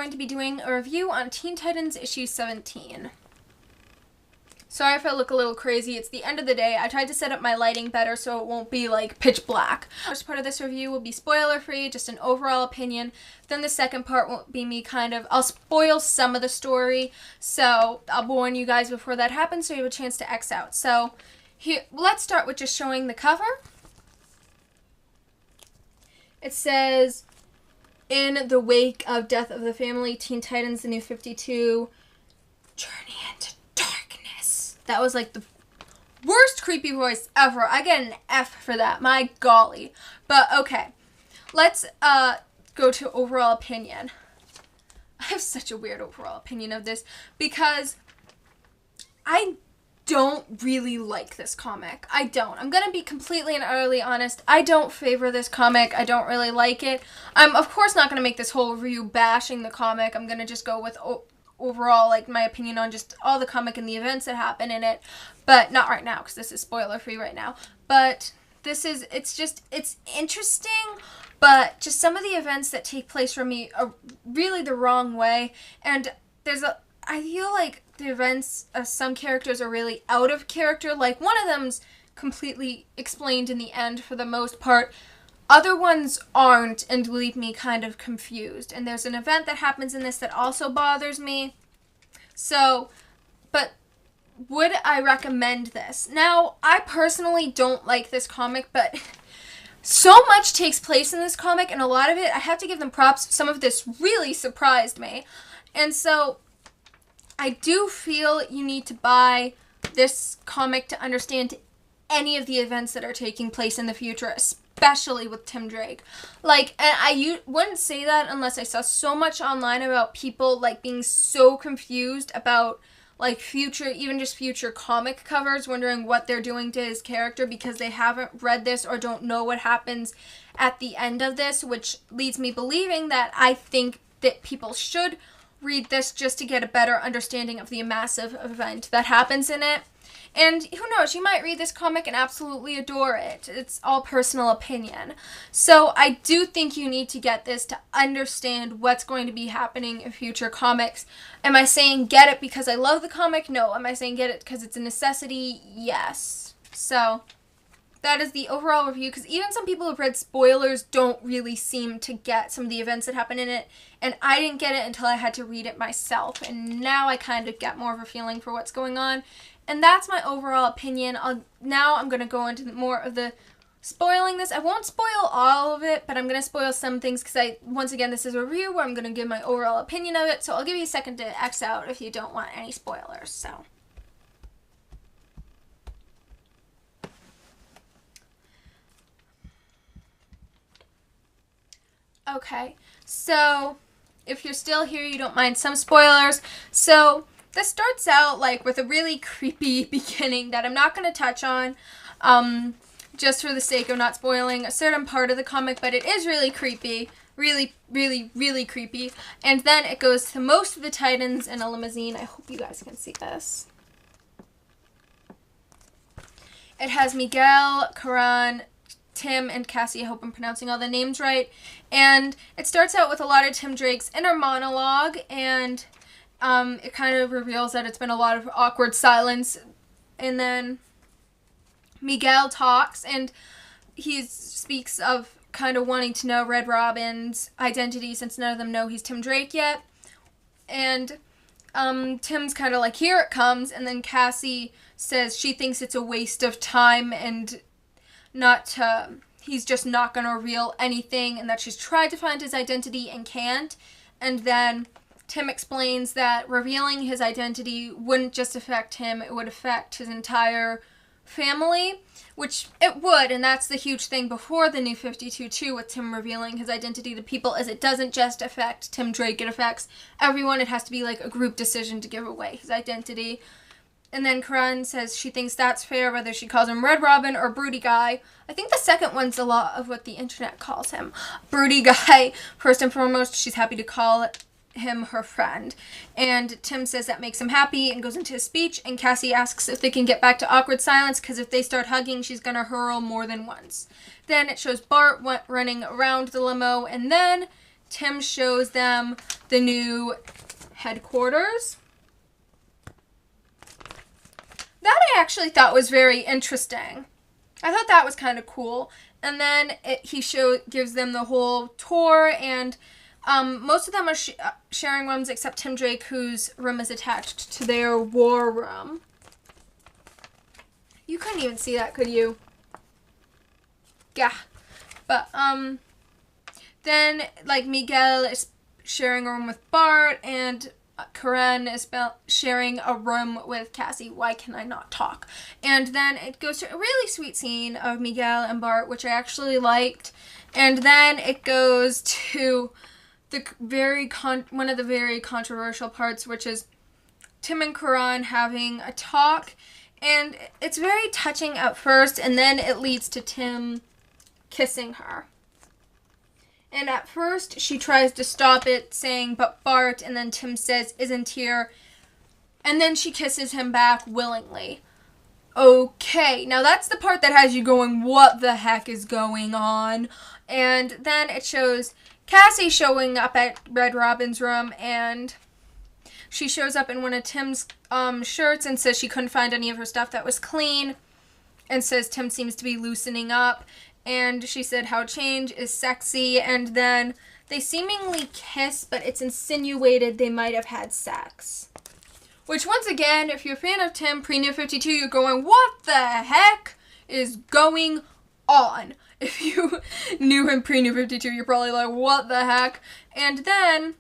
going to be doing a review on Teen Titans issue 17. Sorry if I look a little crazy. It's the end of the day. I tried to set up my lighting better so it won't be like pitch black. The first part of this review will be spoiler free, just an overall opinion. Then the second part will be me I'll spoil some of the story. So I'll warn you guys before that happens so you have a chance to X out. So here, let's start with just showing the cover. It says, in the wake of Death of the Family, Teen Titans, the New 52, journey into darkness. That was like the worst creepy voice ever. I get an F for that. My golly. But okay. Let's go to overall opinion. I have such a weird overall opinion of this because I don't really like this comic. I don't. I'm gonna be completely and utterly honest. I don't favor this comic. I don't really like it. I'm of course not gonna make this whole review bashing the comic. I'm gonna just go with overall, like, my opinion on just all the comic and the events that happen in it. But not right now, because this is spoiler free right now. But it's interesting, but just some of the events that take place for me are really the wrong way. And I feel like the events of some characters are really out of character. Like, one of them's completely explained in the end for the most part. Other ones aren't and leave me kind of confused. And there's an event that happens in this that also bothers me. So, but would I recommend this? Now, I personally don't like this comic, but so much takes place in this comic, and a lot of it, I have to give them props. Some of this really surprised me. And so I do feel you need to buy this comic to understand any of the events that are taking place in the future, especially with Tim Drake. Like, and I wouldn't say that unless I saw so much online about people, like, being so confused about, like, even just future comic covers, wondering what they're doing to his character because they haven't read this or don't know what happens at the end of this, which leads me believing that I think that people should read this just to get a better understanding of the massive event that happens in it. And who knows, you might read this comic and absolutely adore it. It's all personal opinion. So I do think you need to get this to understand what's going to be happening in future comics. Am I saying get it because I love the comic? No. Am I saying get it because it's a necessity? Yes. So that is the overall review, because even some people who've read spoilers don't really seem to get some of the events that happen in it, and I didn't get it until I had to read it myself, and now I kind of get more of a feeling for what's going on, and that's my overall opinion. Now I'm going to go into more of the spoiling this. I won't spoil all of it, but I'm going to spoil some things because once again, this is a review where I'm going to give my overall opinion of it, so I'll give you a second to X out if you don't want any spoilers, so. Okay, so if you're still here, you don't mind some spoilers. So this starts out like with a really creepy beginning that I'm not going to touch on, just for the sake of not spoiling a certain part of the comic, but it is really creepy. Really, really, really creepy. And then it goes to most of the Titans in a limousine. I hope you guys can see this. It has Miguel, Karan, Tim, and Cassie. I hope I'm pronouncing all the names right. And it starts out with a lot of Tim Drake's inner monologue, and it kind of reveals that it's been a lot of awkward silence. And then Miguel talks, and he speaks of kind of wanting to know Red Robin's identity since none of them know he's Tim Drake yet. And Tim's kind of like, here it comes. And then Cassie says she thinks it's a waste of time and he's just not going to reveal anything, and that she's tried to find his identity and can't. And then Tim explains that revealing his identity wouldn't just affect him, it would affect his entire family, which it would, and that's the huge thing before the New 52 too, with Tim revealing his identity to people, is it doesn't just affect Tim Drake, it affects everyone. It has to be like a group decision to give away his identity. And then Karan says she thinks that's fair, whether she calls him Red Robin or Broody Guy. I think the second one's a lot of what the internet calls him. Broody Guy, first and foremost, she's happy to call him her friend. And Tim says that makes him happy and goes into his speech. And Cassie asks if they can get back to awkward silence, because if they start hugging, she's going to hurl more than once. Then it shows Bart running around the limo, and then Tim shows them the new headquarters. That I actually thought was very interesting. I thought that was kind of cool. And then he gives them the whole tour, and most of them are sharing rooms except Tim Drake, whose room is attached to their war room. You couldn't even see that, could you? Yeah. But, then, like, Miguel is sharing a room with Bart, and Karen is sharing a room with Cassie. Why can I not talk? And then it goes to a really sweet scene of Miguel and Bart, which I actually liked. And then it goes to the one of the very controversial parts, which is Tim and Karen having a talk. And it's very touching at first, and then it leads to Tim kissing her. And at first, she tries to stop it, saying, "But Bart," and then Tim says, "Isn't here?" And then she kisses him back willingly. Okay, now that's the part that has you going, what the heck is going on? And then it shows Cassie showing up at Red Robin's room, and she shows up in one of Tim's shirts and says she couldn't find any of her stuff that was clean, and says Tim seems to be loosening up. And she said how change is sexy, and then they seemingly kiss, but it's insinuated they might have had sex. Which, once again, if you're a fan of Tim pre-New 52, you're going, what the heck is going on? If you knew him pre-New 52, you're probably like, what the heck? And then,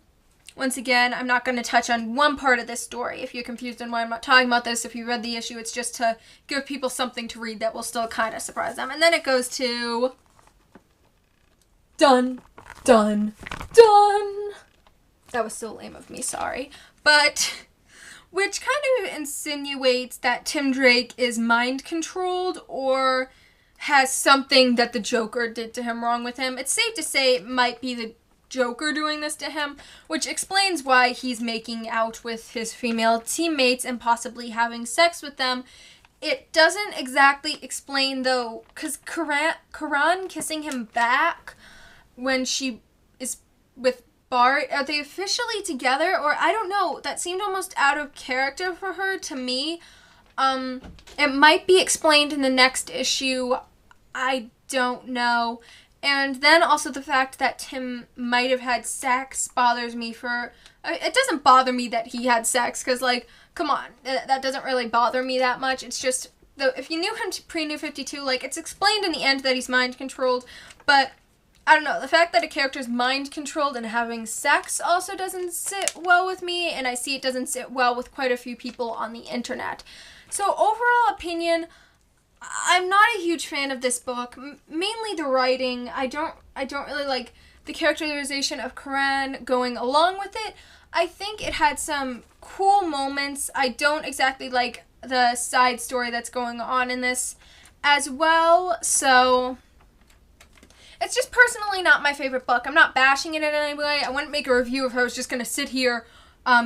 once again, I'm not going to touch on one part of this story. If you're confused on why I'm not talking about this, if you read the issue, it's just to give people something to read that will still kind of surprise them. And then it goes to... dun, dun, dun. That was so lame of me, sorry. But... which kind of insinuates that Tim Drake is mind-controlled or has something that the Joker did to him wrong with him. It's safe to say it might be the Joker doing this to him, which explains why he's making out with his female teammates and possibly having sex with them. It doesn't exactly explain, though, because Karan kissing him back when she is with Bart, are they officially together? Or I don't know, that seemed almost out of character for her to me. It might be explained in the next issue. I don't know. And then also the fact that Tim might have had sex bothers me for... it doesn't bother me that he had sex, because, like, come on, that doesn't really bother me that much. It's just, if you knew him pre-New 52, like, it's explained in the end that he's mind-controlled, but, I don't know, the fact that a character's mind-controlled and having sex also doesn't sit well with me, and I see it doesn't sit well with quite a few people on the internet. So, overall opinion... I'm not a huge fan of this book. Mainly the writing. I don't really like the characterization of Karan going along with it. I think it had some cool moments. I don't exactly like the side story that's going on in this as well. So it's just personally not my favorite book. I'm not bashing it in any way. I wouldn't make a review if I was just going to sit here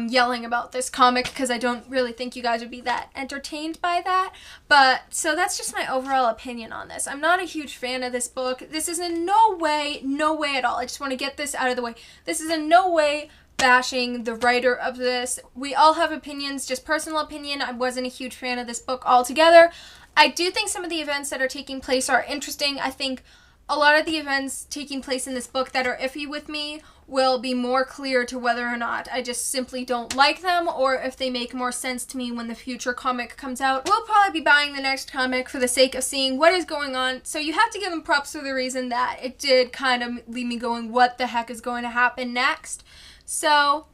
yelling about this comic, because I don't really think you guys would be that entertained by that. But, so that's just my overall opinion on this. I'm not a huge fan of this book. This is in no way at all. I just want to get this out of the way. This is in no way bashing the writer of this. We all have opinions, just personal opinion. I wasn't a huge fan of this book altogether. I do think some of the events that are taking place are interesting. I think a lot of the events taking place in this book that are iffy with me will be more clear to whether or not I just simply don't like them, or if they make more sense to me when the future comic comes out. We'll probably be buying the next comic for the sake of seeing what is going on, so you have to give them props for the reason that it did kind of leave me going, what the heck is going to happen next? So,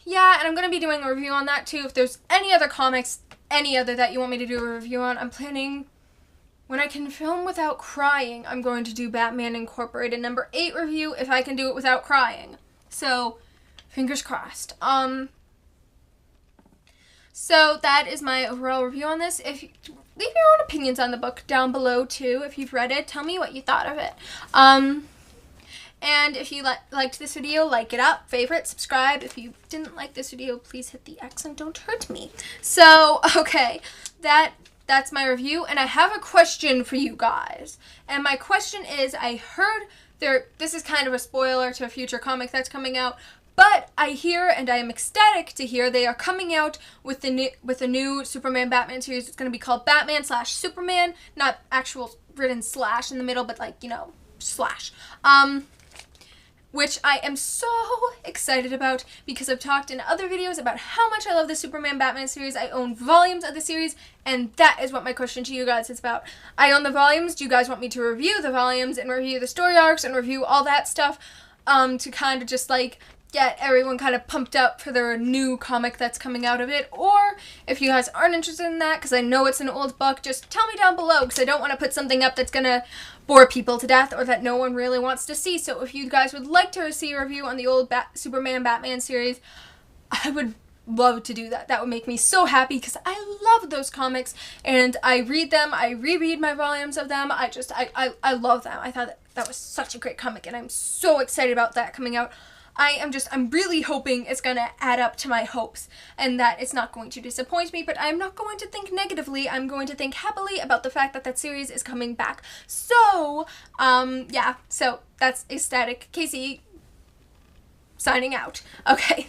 yeah, and I'm going to be doing a review on that too. If there's any other comics, any other that you want me to do a review on, I'm planning... when I can film without crying, I'm going to do Batman Incorporated number 8 review if I can do it without crying. So, fingers crossed. So that is my overall review on this. If you leave your own opinions on the book down below too, if you've read it, tell me what you thought of it. And if you liked this video, like it up, favorite, subscribe. If you didn't like this video, please hit the X and don't hurt me. So, okay, that's my review, and I have a question for you guys. And my question is, I heard this is kind of a spoiler to a future comic that's coming out. But I hear, and I am ecstatic to hear, they are coming out with a new Superman Batman series. It's going to be called Batman/Superman, not actual written slash in the middle, but like, you know, slash. Which I am so excited about because I've talked in other videos about how much I love the Superman Batman series. I own volumes of the series, and that is what my question to you guys is about. I own the volumes. Do you guys want me to review the volumes and review the story arcs and review all that stuff to kind of just like get everyone kind of pumped up for their new comic that's coming out of it? Or if you guys aren't interested in that, because I know it's an old book, just tell me down below, because I don't want to put something up that's going to bore people to death or that no one really wants to see. So if you guys would like to see a review on the old Superman Batman series, I would love to do that. That would make me so happy because I love those comics and I read them. I reread my volumes of them. I love them. I thought that was such a great comic and I'm so excited about that coming out. I'm really hoping it's going to add up to my hopes and that it's not going to disappoint me, but I'm not going to think negatively. I'm going to think happily about the fact that that series is coming back. So, yeah, so that's Ecstatic Casey signing out. Okay.